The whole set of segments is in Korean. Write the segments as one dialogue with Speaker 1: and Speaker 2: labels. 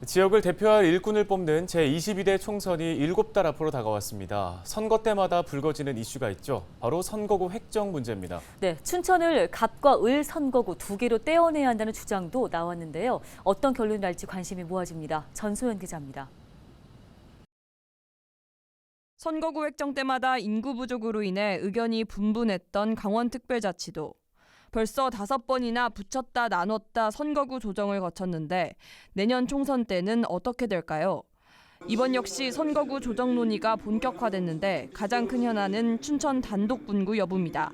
Speaker 1: 지역을 대표할 일꾼을 뽑는 제22대 총선이 7달 앞으로 다가왔습니다. 선거 때마다 불거지는 이슈가 있죠. 바로 선거구 획정 문제입니다.
Speaker 2: 네, 춘천을 갑과 을 선거구 2개로 떼어내야 한다는 주장도 나왔는데요. 어떤 결론이 날지 관심이 모아집니다. 전소연 기자입니다.
Speaker 3: 선거구 획정 때마다 인구 부족으로 인해 의견이 분분했던 강원특별자치도. 벌써 5번이나 붙였다 나눴다 선거구 조정을 거쳤는데 내년 총선 때는 어떻게 될까요? 이번 역시 선거구 조정 논의가 본격화됐는데 가장 큰 현안은 춘천 단독 분구 여부입니다.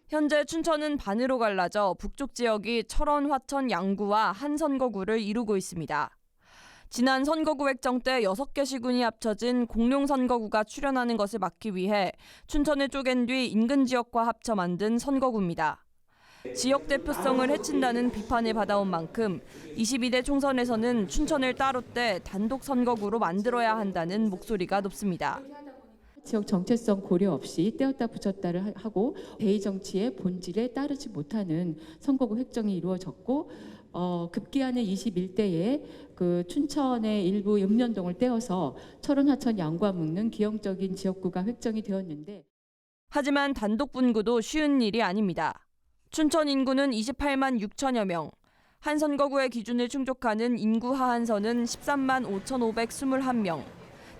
Speaker 3: 현재 춘천은 반으로 갈라져 북쪽 지역이 철원, 화천, 양구와 한 선거구를 이루고 있습니다. 지난 선거구 획정 때 6개 시군이 합쳐진 공룡 선거구가 출현하는 것을 막기 위해 춘천을 쪼갠 뒤 인근 지역과 합쳐 만든 선거구입니다. 지역 대표성을 해친다는 비판을 받아온 만큼 22대 총선에서는 춘천을 따로 떼 단독 선거구로 만들어야 한다는 목소리가 높습니다.
Speaker 4: 지역 정체성 고려 없이 떼었다 붙였다를 하고 대의 정치의 본질에 따르지 못하는 선거구 획정이 이루어졌고 급기야는 21대에 그 춘천의 일부 읍면동을 떼어서 철원, 하천, 양구와 묶는 기형적인 지역구가 획정이 되었는데
Speaker 3: 하지만 단독 분구도 쉬운 일이 아닙니다. 춘천 인구는 28만 6천여 명, 한 선거구의 기준을 충족하는 인구 하한선은 13만 5,521명.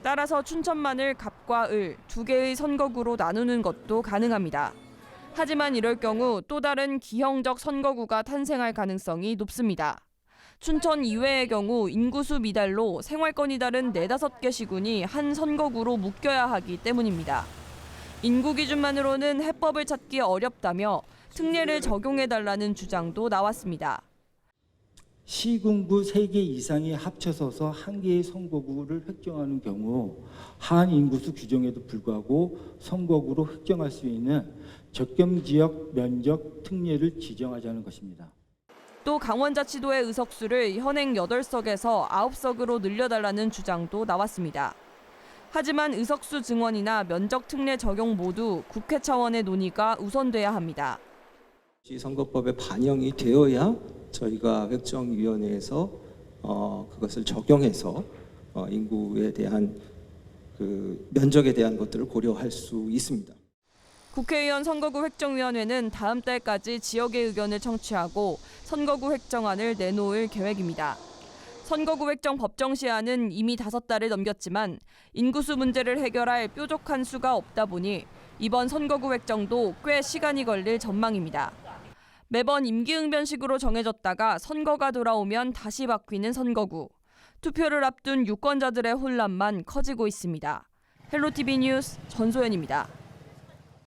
Speaker 3: 따라서 춘천만을 갑과 을 2개의 선거구로 나누는 것도 가능합니다. 하지만 이럴 경우 또 다른 기형적 선거구가 탄생할 가능성이 높습니다. 춘천 이외의 경우 인구수 미달로 생활권이 다른 4-5개 시군이 한 선거구로 묶여야 하기 때문입니다. 인구 기준만으로는 해법을 찾기 어렵다며 특례를 적용해달라는 주장도 나왔습니다.
Speaker 5: 시군구 3개 이상이 합쳐서서 한 개의 선거구를 획정하는 경우 하한 인구수 규정에도 불구하고 선거구로 획정할 수 있는 적gem지역 면적 특례를 지정하자는 것입니다.
Speaker 3: 또 강원자치도의 의석수를 현행 8석에서 9석으로 늘려달라는 주장도 나왔습니다. 하지만 의석수 증원이나 면적 특례 적용 모두 국회 차원의 논의가 우선돼야 합니다.
Speaker 6: 선거법에 반영이 되어야 저희가 획정위원회에서 그것을 적용해서 인구에 대한 그 면적에 대한 것들을 고려할 수 있습니다.
Speaker 3: 국회의원 선거구 획정위원회는 다음 달까지 지역의 의견을 청취하고 선거구 획정안을 내놓을 계획입니다. 선거구 획정 법정 시한은 이미 5달을 넘겼지만 인구수 문제를 해결할 뾰족한 수가 없다 보니 이번 선거구 획정도 꽤 시간이 걸릴 전망입니다. 매번 임기응변식으로 정해졌다가 선거가 돌아오면 다시 바뀌는 선거구. 투표를 앞둔 유권자들의 혼란만 커지고 있습니다. 헬로티비 뉴스 전소연입니다.